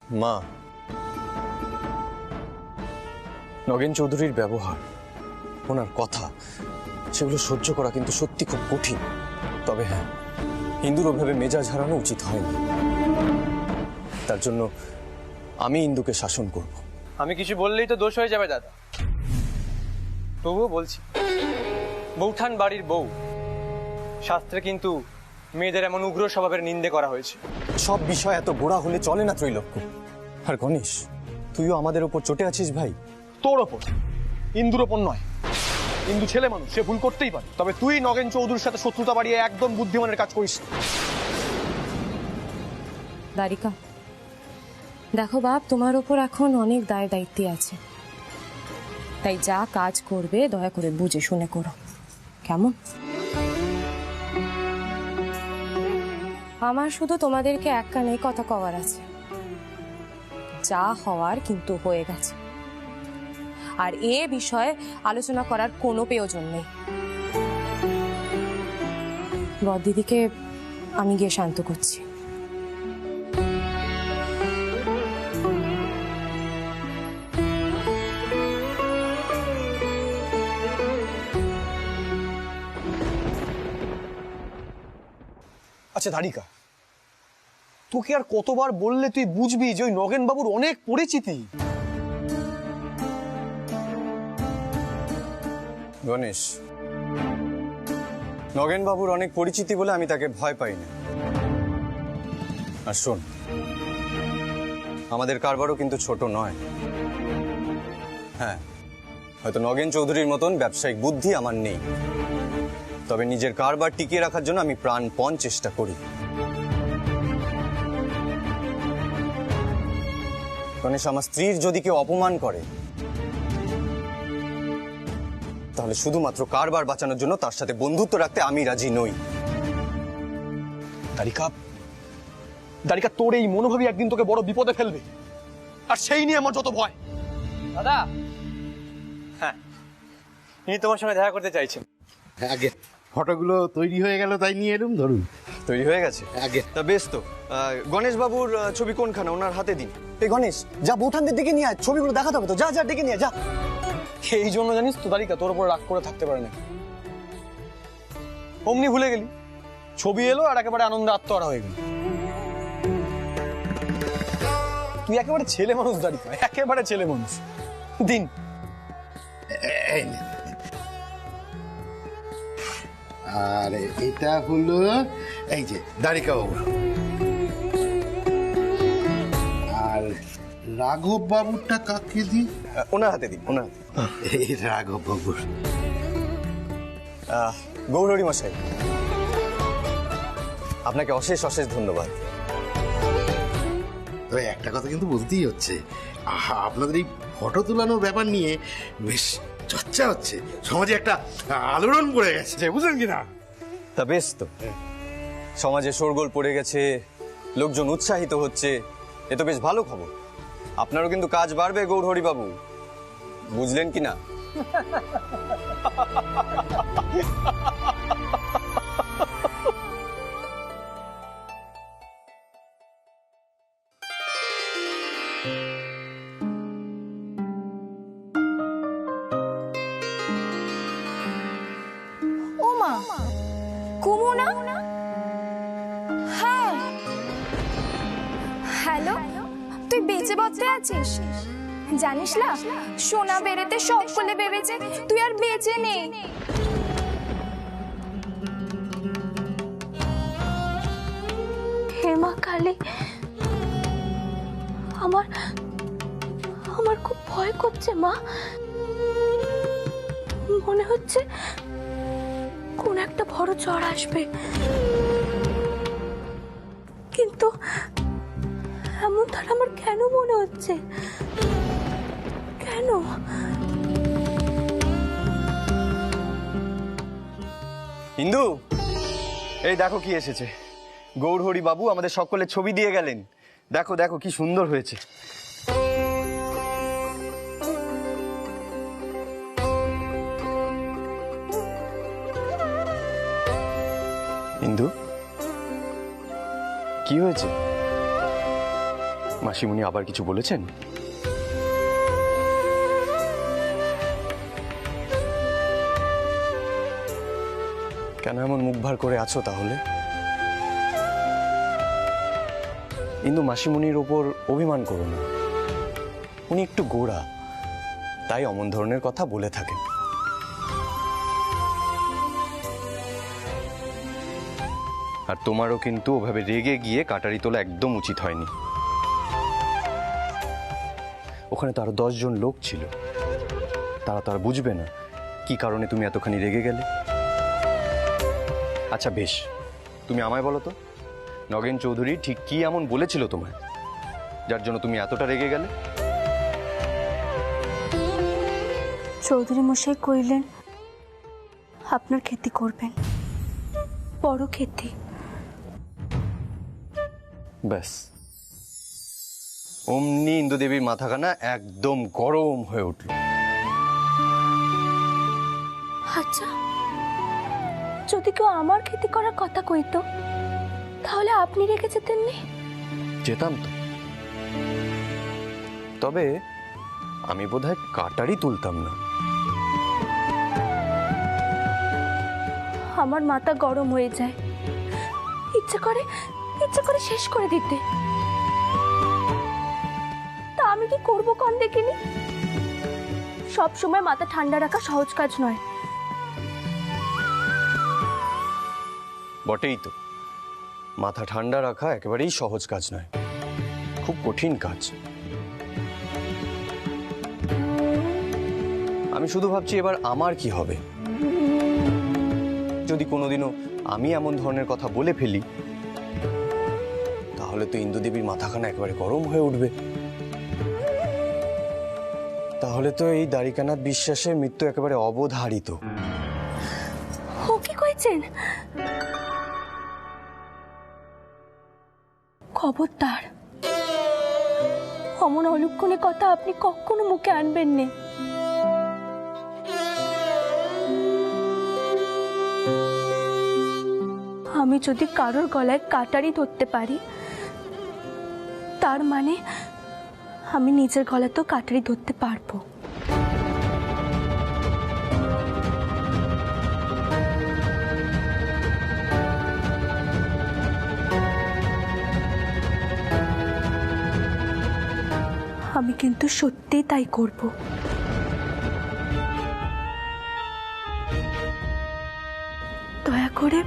মা, নগেন চৌধুরীর ব্যবহার, ওনার কথা, সেগুলো সহ্য করা কিন্তু সত্যি খুব কঠিন। তবে হ্যাঁ, ইন্দুর ওভাবে মেজাজ হারানো উচিত হয়নি। তার জন্য আমি ইন্দুকে শাসন করব। আমি কিছু বললেই তো দোষ হয়ে যাবে দাদা। তবুও বলছি, বৌঠান বাড়ির বউ, শাস্ত্রে কিন্তু মেয়েদের এমন উগ্র স্বভাবের নিন্দে করা হয়েছে। সব বিষয় এত গোড়া হলে চলে না ত্রৈলোক্য। আর গণেশ, তুইও আমাদের ওপর চটে আছিস ভাই। তোর ওপর, ইন্দুর ওপর নয়। ইন্দু ছেলে মানুষ, সে ভুল করতেই পারে। তবে তুই নগেন চৌধুরীর সাথে শত্রুতা বাড়িয়ে একদম বুদ্ধিমানের কাজ করিস। দ্বারিকা, দেখো বাপ, তোমার ওপর এখন অনেক দায় দায়িত্ব আছে, তাই যা কাজ করবে দয়া করে বুঝে শুনে করো, কেমন? আমার শুধু তোমাদেরকে এক কানে কথা কওয়ার আছে, যা হওয়ার কিন্তু হয়ে গেছে, আর এ বিষয়ে আলোচনা করার কোনো প্রয়োজন নেই। বড়দিদিকে আমি গিয়ে শান্ত করছি। আচ্ছা ধারিকা, তোকে আর কতবার বললে তুই বুঝবি যে ওই নগেন বাবুর অনেক পরিচিতি। গণেশ, নগেন বাবুর অনেক পরিচিতি বলে আমি তাকে ভয় পাই না। আর শোন, আমাদের কারবারও কিন্তু ছোট নয়। হ্যাঁ, হয়তো নগেন চৌধুরীর মতন ব্যবসায়িক বুদ্ধি আমার নেই, তবে নিজের কারবার টিকিয়ে রাখার জন্য আমি প্রাণপণ চেষ্টা করি। গণেশ, আমার স্ত্রীর যদি কেউ অপমান করে, তাহলে শুধুমাত্র কারবার বাঁচানোর জন্য তার সাথে বন্ধুত্ব রাখতে আমি রাজি নই। দারিকা, তোর এই মনোভাবই একদিন তোকে বড় বিপদে ফেলবে, আর সেই নিয়ে আমার যত ভয়। দাদা, হ্যাঁ, ইনি তোমার সঙ্গে দেখা করতে চাইছেন। আগে ফটোগুলো তৈরি হয়ে গেল, তাই নিয়ে এলুম। ধরুন, তৈরি হয়ে গেছে আগে। তা বেশ তো। গণেশ বাবুর ছবি কোনখানে, ওনার হাতে দিন। এই গণেশ, যা বৌঠানদের দিকে নিয়ে আয়, ছবিগুলো দেখাতে হবে তো। যা যা ডেকে নিয়ে যা। এই জন্য জানিস তো দারিকা তোর উপর রাগ করে থাকতে পারে না। অমনি ভুলে গেলি, ছবি এলো আর একেবারে আনন্দে আত্মহারা হয়ে গেল। তুই একেবারে ছেলে মানুষ দারিকা, একেবারে ছেলে মানুষ। দিন। আর এটা হলো এই যে দ্বারিকা বাবু, আর রাঘব বাবুরটা কাকে দিই? ওনার হাতে দিন, ওনার হাতে। এই রাঘব বাবুর। গৌরহরি মশাই, আপনাকে অশেষ অশেষ ধন্যবাদ। তবে একটা কথা কিন্তু বলতেই হচ্ছে, আপনাদের এই ফটো তোলানোর ব্যাপার নিয়ে বেশ চর্চা হচ্ছে, সমাজে একটা আলোড়ন পড়ে গেছে, বুঝলেন কিনা? তা বেশ তো, সমাজে শোরগোল পড়ে গেছে, লোকজন উৎসাহিত হচ্ছে, এ তো বেশ ভালো খবর। আপনারও কিন্তু কাজ বাড়বে গৌরহরি বাবু, বুঝলেন কিনা? ওমা, কুমু না? হ্যাঁ, হ্যালো, তুই বেঁচে বসে আছিস? জানিস না, সোনা বেড়েতে সকলে ভেবেছে তুই আর বেঁচে নেই। হে মা কালী, আমার আমার খুব ভয় করছে মা। মনে হচ্ছে কোন একটা বড় ঝড় আসবে, কিন্তু এমন তার আমার কেন মনে হচ্ছে? কেন? হিন্দু, এই দেখো কি এসেছে। গৌরহরি বাবু আমাদের সকলের ছবি দিয়ে গেলেন। দেখো দেখো কি সুন্দর হয়েছে। হিন্দু, কি হয়েছে? মাসিমণি আবার কিছু বলেছেন? কেন এমন মুখ ভার করে আছো তাহলে? ইন্দু, মাসিমণির ওপর অভিমান করো না। উনি একটু গোড়া, তাই অমন ধরনের কথা বলে থাকেন। আর তোমারও কিন্তু ওভাবে রেগে গিয়ে কাটারি তোলা একদম উচিত হয়নি। ওখানে তো আরো 10 জন লোক ছিল, তারা তো আর বুঝবে না কি কারণে তুমি এতখানি রেগে গেলে। আচ্ছা বেশ, তুমি আমায় বলো তো, নগেন চৌধুরী ঠিক কি এমন বলেছিল তোমায় যার জন্য তুমি এতটা রেগে গেলে? চৌধুরী মশাই কইলেন আপনার ক্ষতি করবেন, বড় ক্ষতি। ব্যাস, অমনি ইন্দুদেবীর মাথাখানা একদম গরম হয়ে উঠল। আচ্ছা, যদি কেউ আমার ক্ষতি করার কথা কইতো তাহলে আপনি রেখে যেতেননি? যেতাম তো, তবে আমি বোধহয় কাটারি তুলতাম না। আমার মাথা গরম হয়ে যায়, ইচ্ছে করে শেষ করে দিতে। তা আমি কি করবো কোন দেখিনি? সব সময় মাথা ঠান্ডা রাখা সহজ কাজ নয়। বটেই তো, মাথা ঠান্ডা রাখা একেবারেই সহজ কাজ নয়, খুব কঠিন কাজ। আমি শুধু ভাবছি এবার আমার কি হবে। যদি কোনোদিনও আমি এমন ধরনের কথা বলে ফেলি, তাহলে তো ইন্দুদেবীর মাথাখানা একেবারে গরম হয়ে উঠবে। তাহলে তো এই দ্বারিকানাথ বিশ্বাসের মৃত্যু একেবারে অবধারিত। ও কি কইছেন? খবরদার, অমন অলক্ষণে কথা আপনি কখনো মুখে আনবেন না। আমি যদি কারোর গলায় কাটারি ধরতে পারি, তার মানে আমি নিজের গলাতেও কাটারি ধরতে পারবো। আমি কিন্তু সত্যিই তাই করব। দয়া করে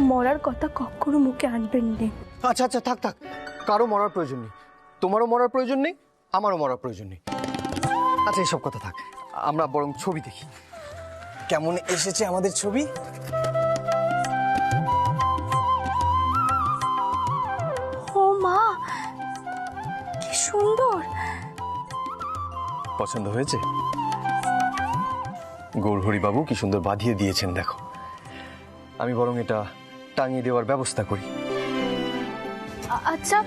মরার কথা কখনো মুখে আনবেন না। আচ্ছা আচ্ছা, থাক থাক, কারো মরার প্রয়োজন নেই, তোমারও মরার প্রয়োজন নেই, আমারও মরার প্রয়োজন নেই। আচ্ছা এইসব কথা থাক, আমরা বরং ছবি দেখি। কেমন এসেছে আমাদের ছবি? ও মা, কি সুন্দর! পছন্দ হয়েছে? গৌরহরি বাবু কি সুন্দর বাঁধিয়ে দিয়েছেন দেখো। আমি বরং এটা টাঙিয়ে দেওয়ার ব্যবস্থা করি। আচ্ছা,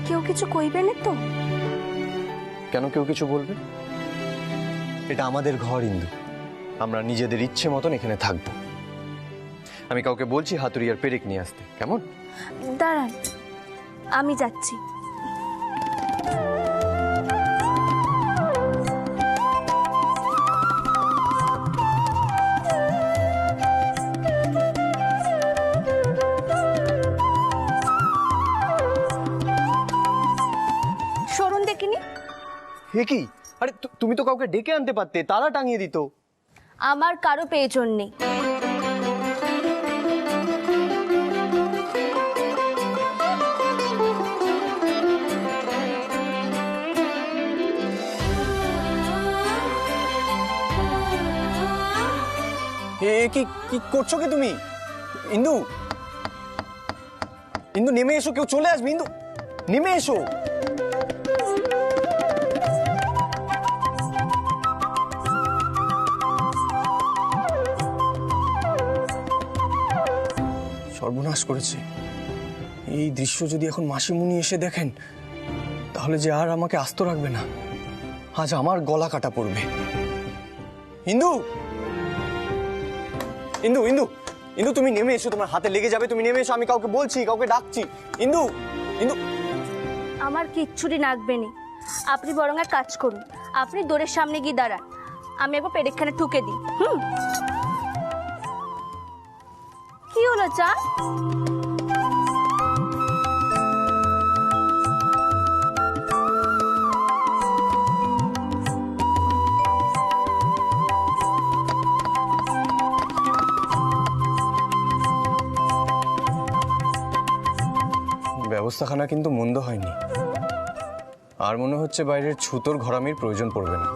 কেউ কিছু কইবেন তো? কেন কেউ কিছু বলবে? এটা আমাদের ঘর ইন্দু, আমরা নিজেদের ইচ্ছে মতন এখানে থাকবো। আমি কাউকে বলছি হাতুড়ি আর পেরেক নিয়ে আসতে, কেমন? দাঁড়ান, আমি যাচ্ছি। সরুন দেখিনি। হে কি? আরে তুমি তো কাউকে ডেকে আনতে পারতে, তারা টাঙিয়ে দিত। আমার কারো প্রয়োজন নেই। কি কি করছো কি তুমি? ইন্দু, ইন্দু নেমে এসো, কেউ চলে আসবে। ইন্দু নেমে এসো। সর্বনাশ করেছে। এই দৃশ্য যদি এখন মাসিমুনি এসে দেখেন, তাহলে যে আর আমাকে আস্ত রাখবে না। আজ আমার গলা কাটা পড়বে। ইন্দু, ইন্দু, ইন্দু, ইন্দু তুমি নেমে এসো, তোমার হাতে লেগে যাবে। তুমি নেমে এসো, আমি কাউকে বলছি, কাউকে ডাকছি। ইন্দু, ইন্দু আমার কিচ্ছুটি নাকবে নি। আপনি বরং এক কাজ করুন, আপনি দোরের সামনে গিয়ে দাঁড়ান, আমি একবার পেরেকখানে ঠুকে দিই। কি হলো চা? ব্যবস্থাখানা কিন্তু মন্দ হয়নি, আর মনে হচ্ছে বাইরের ছুতোর ঘরামির প্রয়োজন পড়বে না।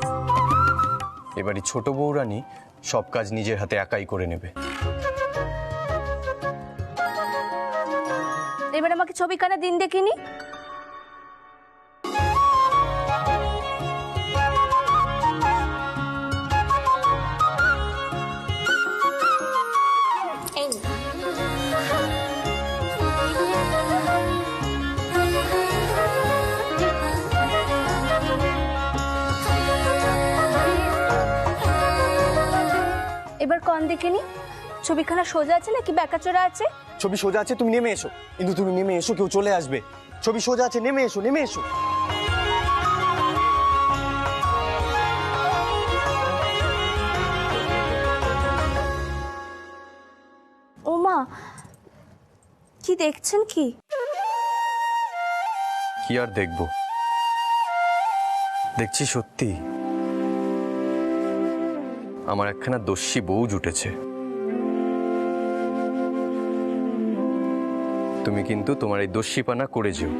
এবারই ছোট বউরানী সব কাজ নিজের হাতে একাই করে নেবে। এবার আমাকে ছবিখানা দিন দেখিনি। এবার কন দেখিনি, ছবিখানা সোজা আছে নাকি বেঁকাচোরা আছে? ছবি সোজা আছে, তুমি নেমে এসো। কিন্তু তুমি নেমে এসো, কেউ চলে আসবে। ছবি সোজা আছে, নেমে এসো, নেমে এসো। ওমা, কি দেখছেন কি? কি আর দেখবো, দেখছি সত্যি আমার একখানা দস্যি বউ জুটেছে। তুমি কিন্তু তোমার এই দস্যিপানা করে যেও।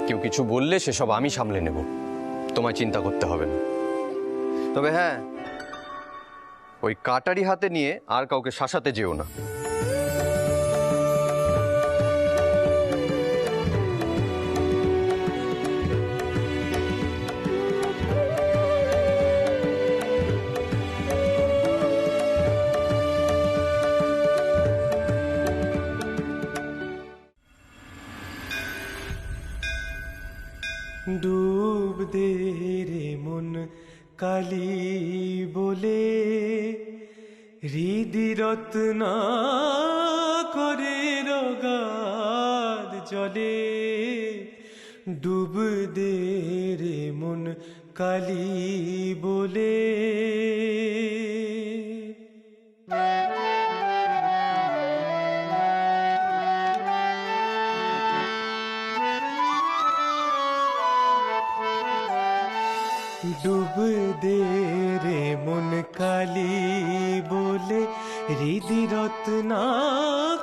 কেউ কিছু বললে সেসব আমি সামলে নেব, তোমায় চিন্তা করতে হবে না। তবে হ্যাঁ, ওই কাটারি হাতে নিয়ে আর কাউকে শাসাতে যেও না। ডুব দে রে মন কালি বলে, হৃদি রত্না করে রগাদ জলে। ডুব দে রে মন কালি বলে। ডুব দে রে মন কালি বলে, হৃদি রত্না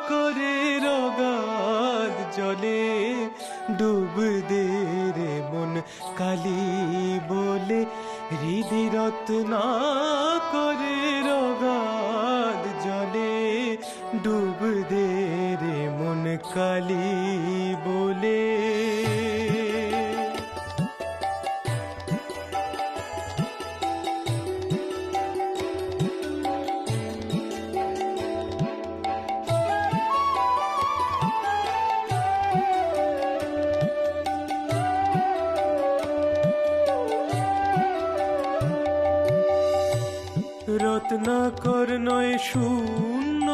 করে রগাদ জলে। ডুব দে রে মন কালি বলে, হৃদি রত্না করে রগাদ জলে। ডুব দে রে মন কালি বলে। রত্নাকর নয় শূন্য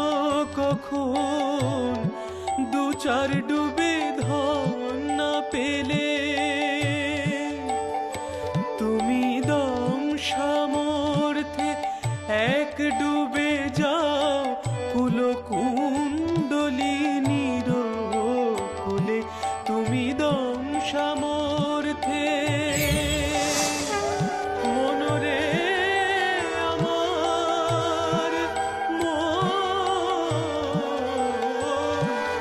কখন, দু চার ডুবে ধন না পেলে। তুমি দম সামর্থ্যে এক ডুবে যাও, কুলকুণ্ডলিনীর কুলে। তুমি দম সামর্থ্যে মনরে আমার মন।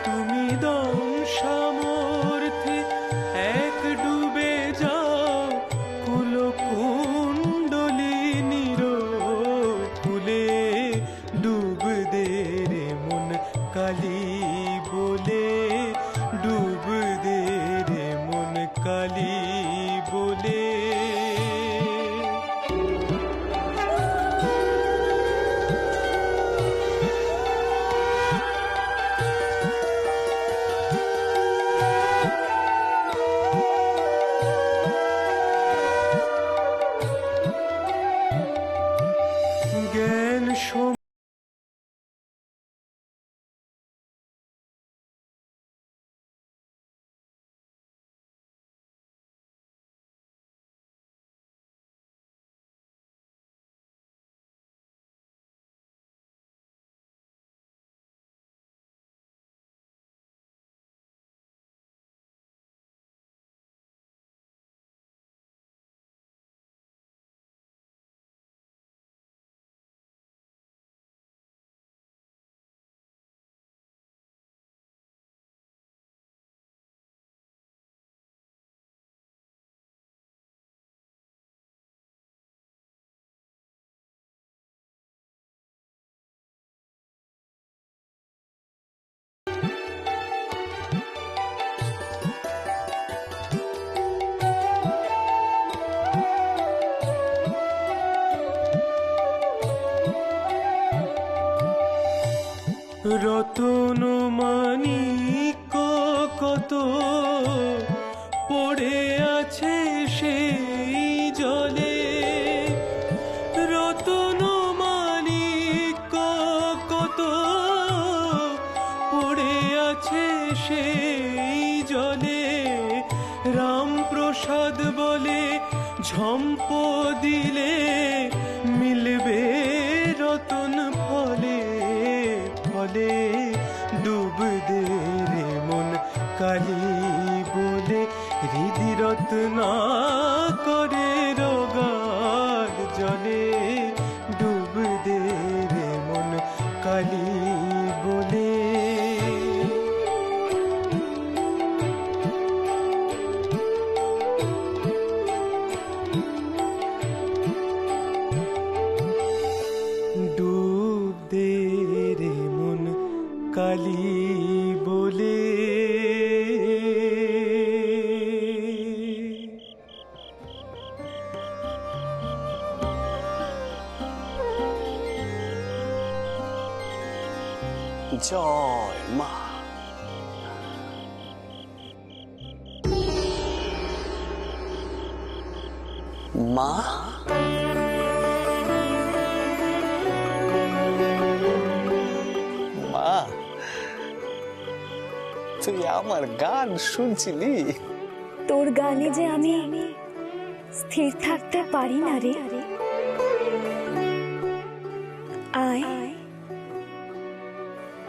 তুমি দম সামর্থ্যে এক রতন মানিক কত পড়ে আছে সেই জলে, রতন মানিক কত পড়ে আছে সেই জলে। রামপ্রসাদ বলে ঝম্প দিলে মিলবে রতন ফলে ফলে। ডুব দে রে মন কালী বলে হৃদি রত্না করে রোগাল জলে। ডুব দে রে মন কালী বলে। ডুব দে রে মন কালী বলে। জয় মা। মা, মা, তুই আমার গান শুনছিলি? তোর গানে যে আমি স্থির থাকতে পারি না রে। আয়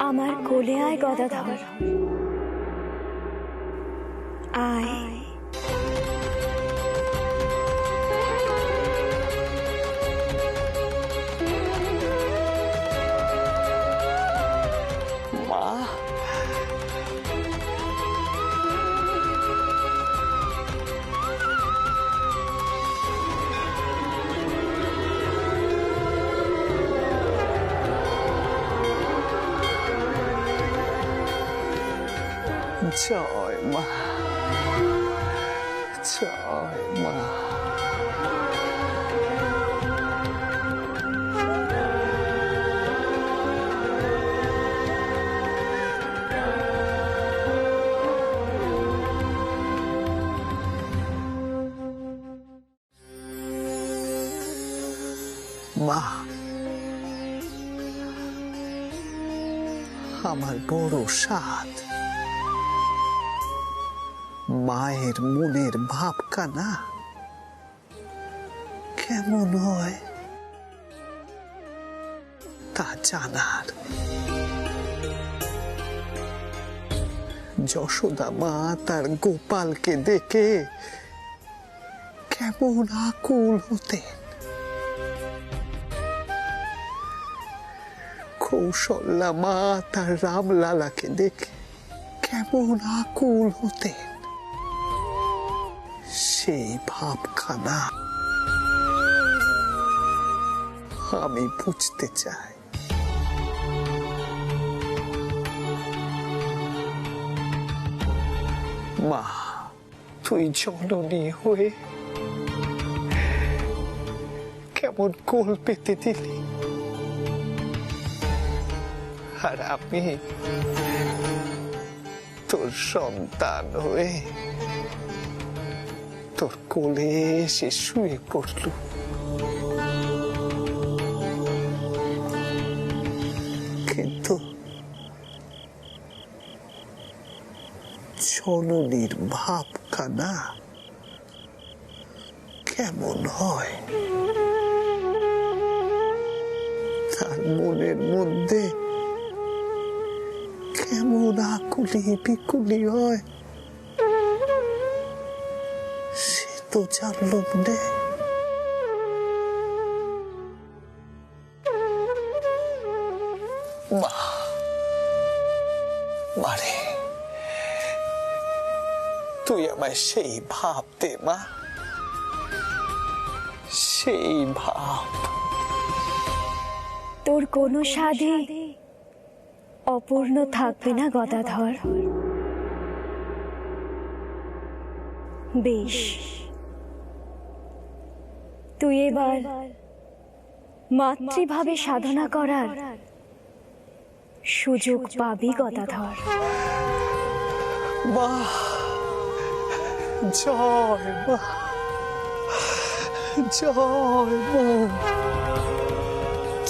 আমার কোলে আয় গদাধর, আয়। মা, জয় মা, জয় মা। মা, আমার বড় সাধ মায়ের মনের ভাবখানা কেমন হয় তা জানার। যশোদা মা তার গোপালকে দেখে কেমন আকুল হতেন, কৌশল্যা মা তার রামলালাকে দেখে কেমন আকুল হতেন, সেই ভাবখানা আমি বুঝতে চাই। মা, তুই জননী হয়ে কেমন কোল পেতে দিলি, আর আমি তোর সন্তান হয়ে তোর কোলে এসে শুয়ে পড়লু। কিন্তু জননীর ভাবখানা কেমন হয়, তার মনের মধ্যে কেমন আকুলি বিকুলি হয়, সে তো জানলাম নে। মা, মারে তুই আমায় সেই ভাব দে মা, সেই ভাব। তোর কোনো সাধে অপূর্ণ থাকবে না গদাধর। বেশ, তুই এবার মাতৃভাবে সাধনা করার সুযোগ পাবি গদাধর। বাহ, জয় বাহ, জয় বাহ,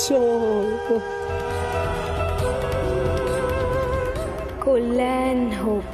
জয় বাহ। কল্যাণ হোক।